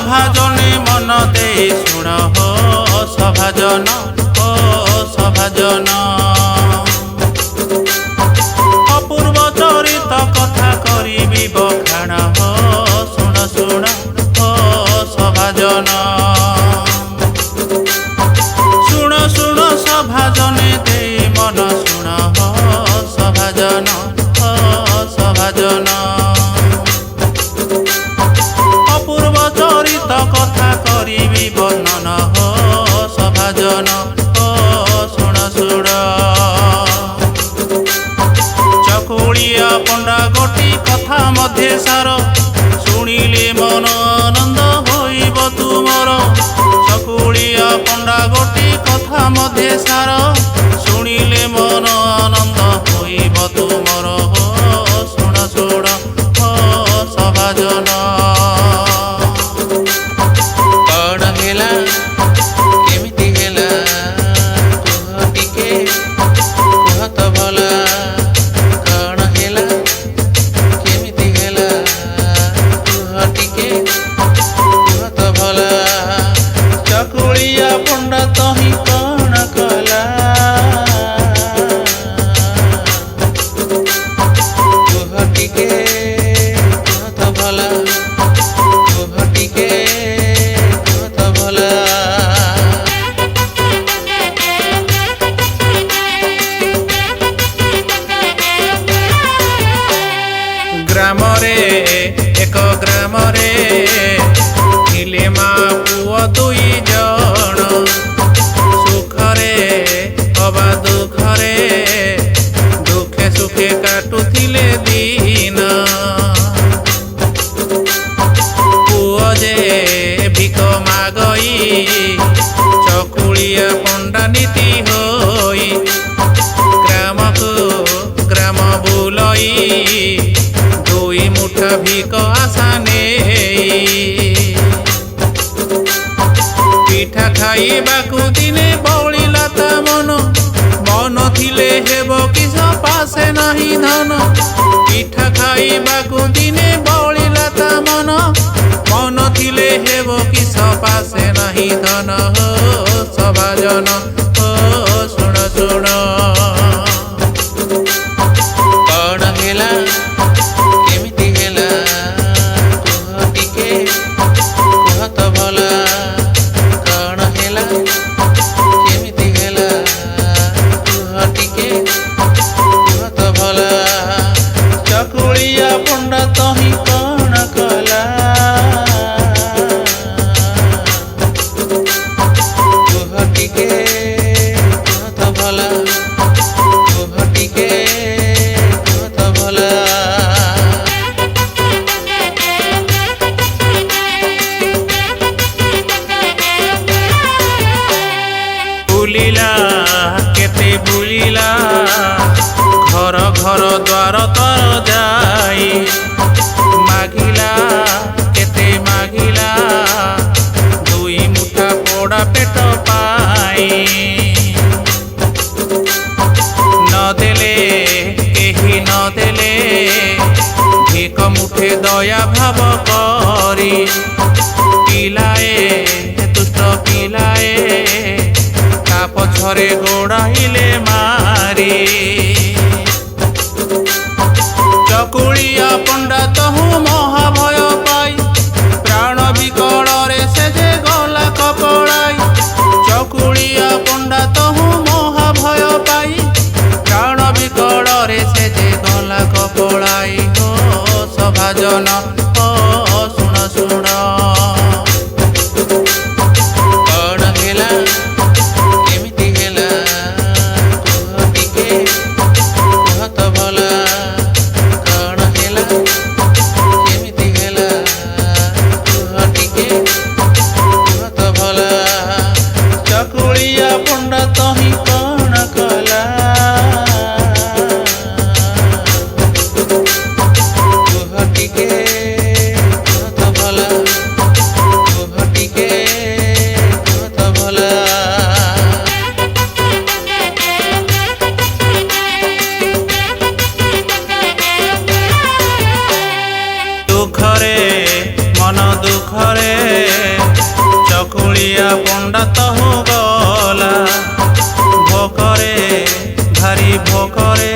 ସଭାଜନେ ମନ ଦେଇ ଶୁଣ ହୋ ସଭାଜନ ଓ ସଭାଜନ। ଅପୂର୍ବ ଚରିତ କଥା କରିବି ବଖାଣ ହୋ ଶୁଣ ଶୁଣ ଓ ସଭାଜନ। ଶୁଣ ଶୁଣ ସଭାଜନେ ଦେଇ ମନ ଶୁଣ ହୋ ସଭାଜନ ଓ ସଭାଜନ। অপূর্ব চরিত কথা করিবি বর্ণন হো সভাজন ও শুণ শুণ। চকুলিয়া পণ্ডা গোটি কথা মধ্যে সার শুনিলে মন আনন্দ হইব তুমর। চকুলিয়া পণ্ডা গোটি কথা মধ্যে সার শুনিলে মন আনন্দ হইব তুমর হো শুণ শুণ হো সভাজন। ଚକୁଳିଆ ପଣ୍ଡା ତହିଁ କଣ କଲା କୁହ ଟିକେ କୁହ ତ ଭଲ କୁହ ଟିକେ କୁହ ତ ଭଲ। ଗ୍ରାମରେ ଏକ ଗ୍ରାମରେ ଥିଲେ ମା ପୁଅ ଦୁଇ ଜଣ। ସୁଖରେ ଅବା ଦୁଃଖରେ ଦୁଃଖେ ସୁଖେ କାଟୁଥିଲେ ଦିନ। ପୁଅ ଯେ ଭିକ ମାଗଇ ଚକୁଳିଆ ପଣ୍ଡା ନୀତି ହୋଇ ଗ୍ରାମକୁ ଗ୍ରାମ ବୁଲଇ ଦୁଇ ମୁଠା ଭିକ ଆଶା ନେଇ। ପିଠା ଖାଇବାକୁ ଦିନେ ବଳିଲା ତା ମନ ମନ ଥିଲେ ହେବ କିସ ପାଶେ ନାହିଁ ଧନ। ପିଠା ଖାଇବାକୁ ଦିନେ ବଳିଲା ତା ମନ ମନ ଥିଲେ ହେବ କିସ ପାଶେ ନାହିଁ ଧନ ହୋ ସଭାଜନ ହୋ ଶୁଣ ଶୁଣ। କଣ ହେଲା କେମିତି ହେଲା କୁହ ଟିକେ କୁହ ତ ଭଲ। କେମିତି ହେଲା କୁହ ଟିକେ କୁହ ତ ଭଲ। ଚକୁଳିଆ ପଣ୍ଡା ତହିଁ କଣ କଲା କୁହ ଟିକେ କୁହ ତ ଭଲ କୁହ ଟିକେ କୁହ ତ ଭଲ। ବୁଲିଲା କେତେ ବୁଲିଲା ଘର ଘର ଦ୍ୱାର ତର ଯାଇ। ମାଗିଲା କେତେ ମାଗିଲା ଦୁଇ ମୁଠା ପୋଡ଼ା ପେଟ ପାଇ। ନଦେଲେ କେହି ନଦେଲେ ଭିକ ମୁଠେ ଦୟା ଭାବ କରି। ପିଲାଏ ଦୁଷ୍ଟ ପିଲାଏ ପଛରେ ଗୋଡ଼ାଇଲେ ମାରି। ଚକୁଳିଆ ପଣ୍ଡା ତହୁଁ ମହାଭୟ ପାଇ ପ୍ରାଣ ବିକଳରେ ସେ ଯେ ଗଲା କପଳାଇ। ଚକୁଳିଆ ପଣ୍ଡା ତହୁଁ ମହାଭୟ ପାଇ ପ୍ରାଣ ବିକଳରେ ସେ ଯେ ଗଲା କପଳାଇ ହୋ ସଭାଜନ ଓ ଶୁଣ ଶୁଣ। କଣ ହେଲା କେମିତି ହେଲା କୁହ ଟିକେ କୁହ ତ ଭଲ। କଣ ହେଲା କେମିତି ହେଲା କୁହ ଟିକେ କୁହ ତ ଭଲ। ଚକୁଳିଆ ପଣ୍ଡା ତହିଁ କଣ କଲା କୁହ ଟିକେ କୁହ ତ ଭଲ କୁହ ଟିକେ କୁହ ତ ଭଲ। ଦୁଃଖରେ ମନ ଦୁଃଖରେ ଚକୁଳିଆ ପଣ୍ଡା ତହୁ ଗଲା ଭୋକରେ ଭାରି ଭୋକରେ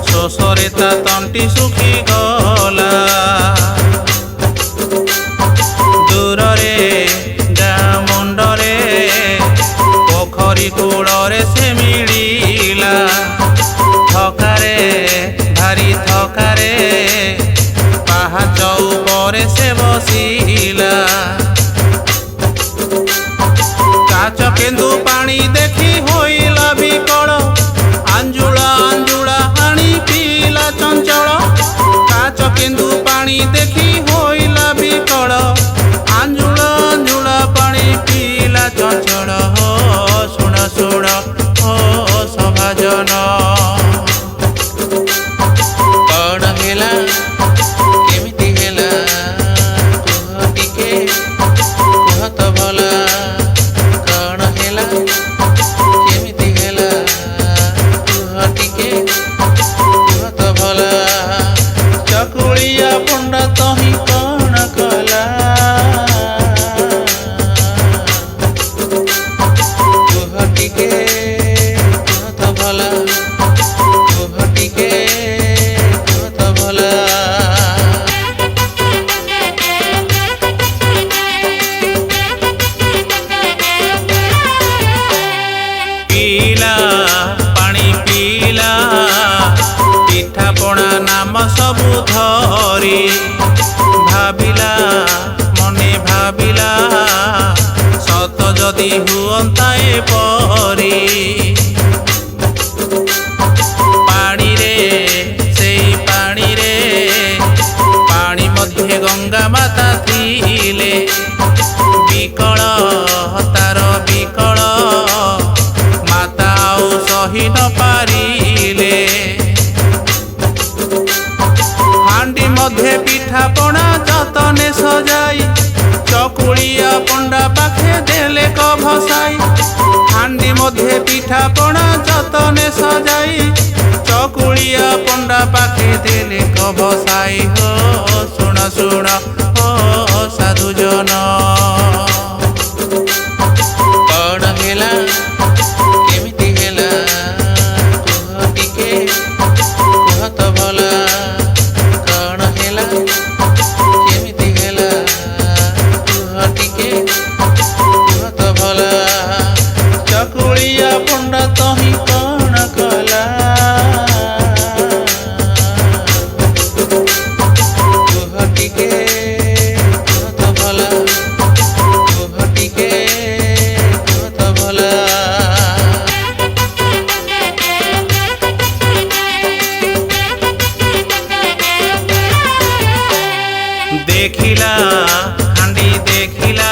ଶୋଷରେ ତା ତଣ୍ଟି ଶୁଖିଗଲା। ଦୂରରେ ଗାଁ ମୁଣ୍ଡରେ ପୋଖରୀ କୂଳରେ ସେ ମିଳିଲା। ଥକାରେ ଭାରି ଥକାରେ ପାହାଚ ଉପରେ ସେ ବସିଲା। କାଚ କେନ୍ଦୁ ପାଣି ଦେଖି ହୋଇଲା ବିକଳ ଆଞ୍ଜୁଳା ଆଞ୍ଜୁଳା ହାଣି ପିଇଲା ଚଞ୍ଚଳ। କାଚ କେନ୍ଦୁ ପାଣି ଦେଖି ହୋଇଲା ବିକଳ ଆଞ୍ଜୁଳା ଆଞ୍ଜୁଳା ପାଣି ପିଇଲା ଚଞ୍ଚଳ। ହୋ ଶୁଣ ଶୁଣ ହୋ ସଭାଜନ କଣ ହେଲା କେମିତି ହେଲା କୁହ ଟିକେ କୁହ ତ ଭଲା। କଣ ହେଲା କେମିତି ହେଲା କୁହ ଟିକେ କୁହ ତ ଭଲା। ଚକୁଳିଆ ପଣ୍ଡା ତହିଁ କଣ କଲା କୁହ ଟିକେ କୁହ ତ ଭଲା କୁହ ଟିକେ କୁହ ତ ଭଲା। ପିଇଲା ପାଣି ପିଇଲା ପିଠାପଣା ନାମ ସବୁ ଧରି ଭାବିଲା ମନେ ଭାବିଲା ସତ ଯଦି ହୁଅନ୍ତା ଏପରି। ପାଣିରେ ସେଇ ପାଣିରେ ପାଣି ମଧ୍ୟରେ ଗଙ୍ଗା ମାତା ଥିଲେ ବିକଳ ତାର ବିକଳ ମାତା ଆଉ ସହି ନ ପାରିଲେ। ହାଣ୍ଡି ମଧ୍ୟରେ ପିଠାପଣା ଯତନେ ସଜାଇ ଚକୁଳିଆ ପଣ୍ଡା ପାଖେ ଦେଲେ କ ଭସାଇ। ହାଣ୍ଡି ମଧ୍ୟରେ ପିଠାପଣା ଯତନେ ସଜାଇ ଚକୁଳିଆ ପଣ୍ଡା ପାଖେ ଦେଲେ କ ଭସାଇ। ହୋ ଶୁଣ ଶୁଣ ହୋ ସାଧୁଜନ କଣ ହେଲା କେମିତି ହେଲା କୁହ ଟିକେ କୁହ ତ ଭଲା। କଣ ହେଲା କେମିତି ହେଲା କୁହ ଟିକେ କୁହ ତ ଭଲା। ଚକୁଳିଆ ପଣ୍ଡା ତହିଁ କଣ କଲା କୁହ ଟିକେ କୁହ ତ ଭଲା କୁହ ଟିକେ କୁହ ତ ଭଲା। ଦେଖିଲା ହାଣ୍ଡି ଦେଖିଲା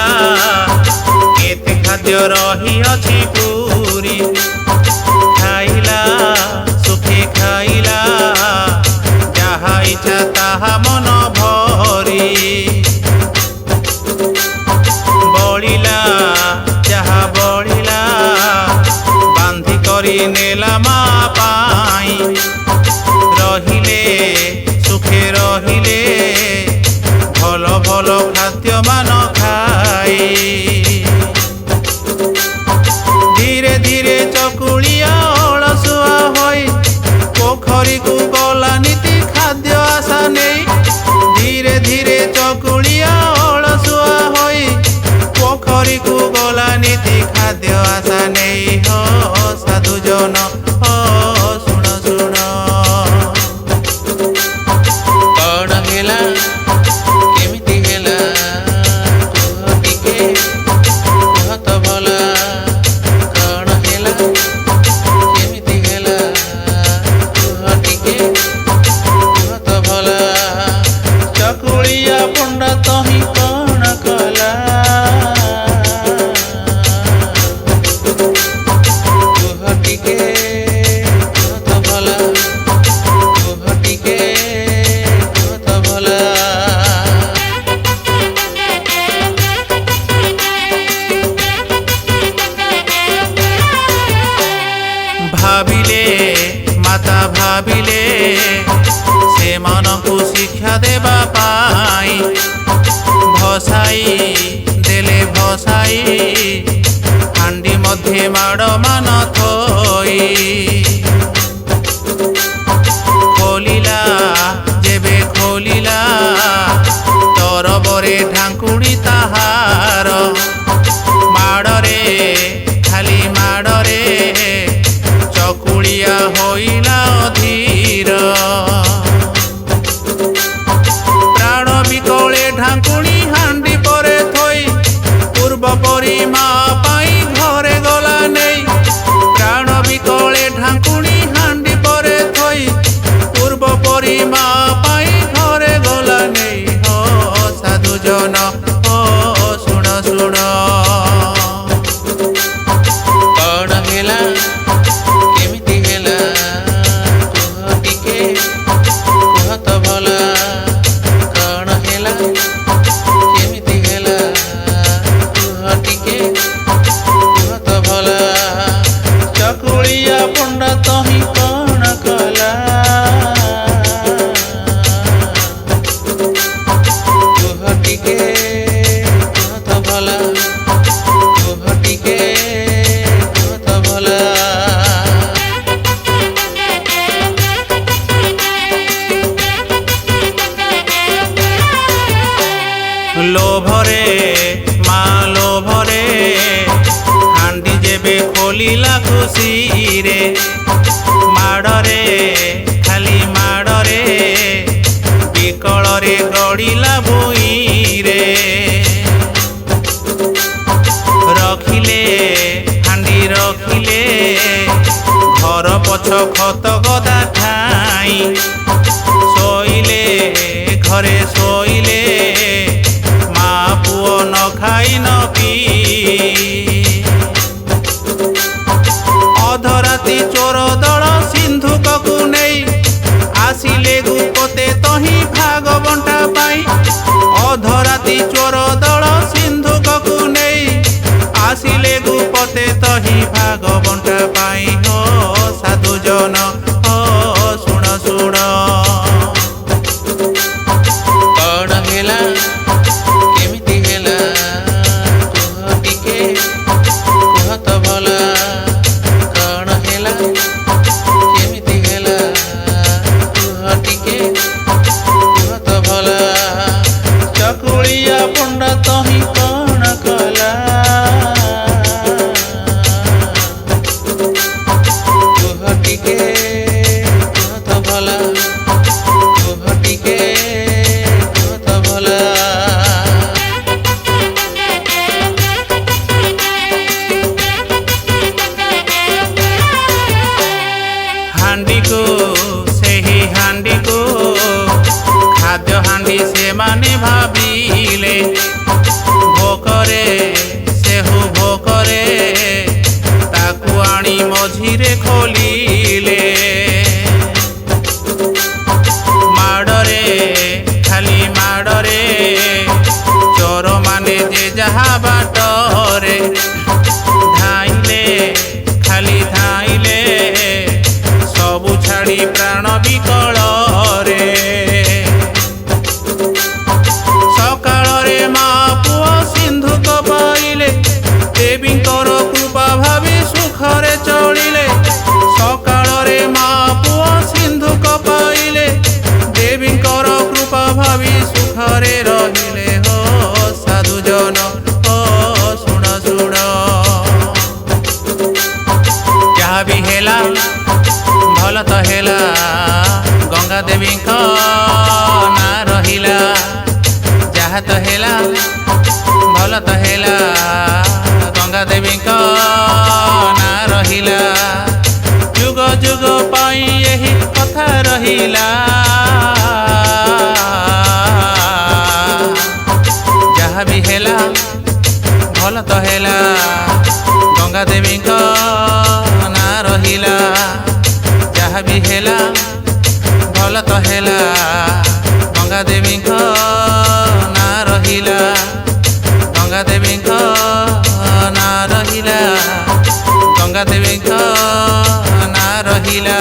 କେତେ ଖାଦ୍ୟ ରହିଅଛି ପୁରୀ। ଖାଇଲା ସୁଖେ ଖାଇଲା ଯାହା ଇଚ୍ଛା ତାହା ମନ ଭରି। ବଳିଲା ଯାହା ବଳିଲା ବାନ୍ଧି କରି ନେଲା ମା ପାଇଁ। ରହିଲେ ସୁଖେ ରହିଲେ ଭଲ ଭଲ ଖାଦ୍ୟ ମାନ ଖାଇ। ଧୀରେ ଧୀରେ ଚକୁଳିଆ ଅଳସୁଆ ହୋଇ ପୋଖରୀକୁ ଗଲା ନୀତି ଖାଦ୍ୟ ଆଶା ନେଇ। ଧୀରେ ଧୀରେ ଚକୁଳିଆ ଅଳସୁଆ ହୋଇ ପୋଖରୀକୁ ଗଲା ନୀତି ଖାଦ୍ୟ ଆଶା ନେଇ। ହୋ ସାଧୁଜନ ହୋ ଶୁଣ ଶୁଣ କଣ ହେଲା କେମିତି ହେଲା କୁହ ଟିକେ କୁହ ତ ଭଲା। କଣ ହେଲା କେମିତି ହେଲା କୁହ ଟିକେ କୁହ ତ ଭଲା। ଚକୁଳିଆ ପଣ୍ଡା ତହିଁ କଣ କଲା କୁହ ଟିକେ କୁହ ତ ଭଲା କୁହ ଟିକେ କୁହ ତ ଭଲା। ଭାବିଲେ ମାତା ଭାବିଲେ ସେମାନଙ୍କୁ ଶିକ୍ଷା ଦେବା ପାଇଁ। ଭସାଇ ଦେଲେ ବସାଇ ହାଣ୍ଡି ମଧ୍ୟେ ମାଡ଼ ମାନ ଥୋଇ ଖୋଲିଲା ଯେବେ ଖୋଲିଲା ତରବରେ ଢାଙ୍କୁଣି ତାହାର ମାଡ଼ରେ ଖାଲି ମାଡ଼ରେ ଚକୁଳିଆ ହୋଇଲା ଅଧୀର ପ୍ରାଣ ବିକଳେ ଢାଙ୍କୁଣି ହାଣ୍ଡି ପରେ ଥୋଇ ପୂର୍ବ ପରି ମା ପାଇଁ ଘରେ ଗଲା ନେଇ ପ୍ରାଣ ବିକଳେ ଢାଙ୍କୁଣି ହାଣ୍ଡି ପରେ ଥୋଇ ପୂର୍ବ ପରି ମା ପାଇଁ ଘରେ ଗଲା ନେଇ ହୋ ସାଧୁଜନ ଓ ଶୁଣ ଶୁଣ କଣ ହେଲା କେମିତି ହେଲା କୁହ ଟିକେ କୁହ ତ ଭଲ କଣ ହେଲା କେମିତି ହେଲା କୁହ ଟିକେ କୁହ ତ ଭଲ ଚକୁଳିଆ ପଣ୍ଡା ତହିଁ କଣ କଲା କୁହ ଟିକେ କୁହ ତ ଭଲ କୁହ ଟିକେ କୁହ ତ ଭଲ লোভরে মা লোভরে হাଣ୍ଡି যেবে খোলিলা খুশিরে মাড়রে খালি মাড়রে বিকଳରେ ଗଡ଼ିଲା ଭୂଇଁରେ ରଖିଲେ ହାଣ୍ଡି ରଖିଲେ ଘର ପଛ ଖତ ଗଦା ଠାଇଁ ଶୋଇଲେ ଘରେ ଶୋଇଲେ ମା ପୁଅ ନ ଖାଇ ନ ପିଇ ଅଧରାତି ଚୋର ଦଳ ସିନ୍ଧୁକକୁ ନେଇ ଆସିଲେ ଗୁପତେ ତହିଁ ଭାଗ ବଣ୍ଟା ପାଇଁ ଅଧରାତି ଚୋର ଦଳ ସିନ୍ଧୁକକୁ ନେଇ ଆସିଲେ ଗୁପତେ ତହିଁ ଭାଗ ବଣ୍ଟା ପାଇଁ ହୋ ସାଧୁଜନ ହୋ ଶୁଣ ଶୁଣ କଣ ହେଲା କେମିତି ହେଲା କୁହ ଟିକେ କୁହ ତ ଭଲ କଣ ହେଲା କେମିତି ହେଲା କୁହ ଟିକେ କୁହ ତ ଭଲ ଚକୁଳିଆ ପଣ୍ଡା ତହିଁ କଣ କଲା କୁହ ଟିକେ କୁହ ତ ଭଲ କୁହ ଟିକେ କୁହ ତ ଭଲ ହାଣ୍ଡିକୁ ସେହି ହାଣ୍ଡିକୁ ଖାଦ୍ୟ ହାଣ୍ଡି ସେମାନେ ଭାବିଲେ ଭୋକରେ ସେହୁ ଭୋକରେ ତାକୁ ଆଣି ମଝିରେ ଖୋଲିଲେ ମାଡ଼ରେ ଖାଲି ମାଡ଼ରେ ଚୋରମାନେ ଯେ ଯାହା ବାଟରେ ଧାଇଲେ ଖାଲି ଧାଇଲେ ସବୁ ଛାଡ଼ି ପ୍ରାଣ ବିକଳରେ ସକାଳରେ ମା ପୁଅ ସିନ୍ଧୁକ ପାଇଲେ ଦେବୀଙ୍କର କୃପା ଭାବି ସୁଖରେ ଚଳିଲେ ସକାଳରେ ମା ପୁଅ ସିନ୍ଧୁକ ପାଇଲେ ଦେବୀଙ୍କର କୃପା ଭାବି ସୁଖରେ ରହିଲେ ହୋ ସାଧୁଜନ ଓ ଶୁଣ ଶୁଣ ଯାହା ବି ହେଲା ଭଲ ତ ହେଲା ଗଙ୍ଗା ଦେବୀଙ୍କ ନାଁ ରହିଲା ଯାହା ତ ହେଲା ଭଲ ତ ହେଲା ଗଙ୍ଗା ଦେବୀଙ୍କ ନାଁ ରହିଲା ଯୁଗ ଯୁଗ ପାଇଁ ଏହି କଥା ରହିଲା ଯାହା ବି ହେଲା ଭଲ ତ ହେଲା ଗଙ୍ଗା ଦେବୀଙ୍କ ନାଁ ରହିଲା ଯାହା ବି ହେଲା ଭଲ ତ ହେଲା ଗଙ୍ଗା ଦେବୀଙ୍କ ନାଁ ରହିଲା ଗଙ୍ଗା ଦେବୀଙ୍କ ନାଁ ରହିଲା ଗଙ୍ଗା ଦେବୀଙ୍କ ନାଁ ରହିଲା।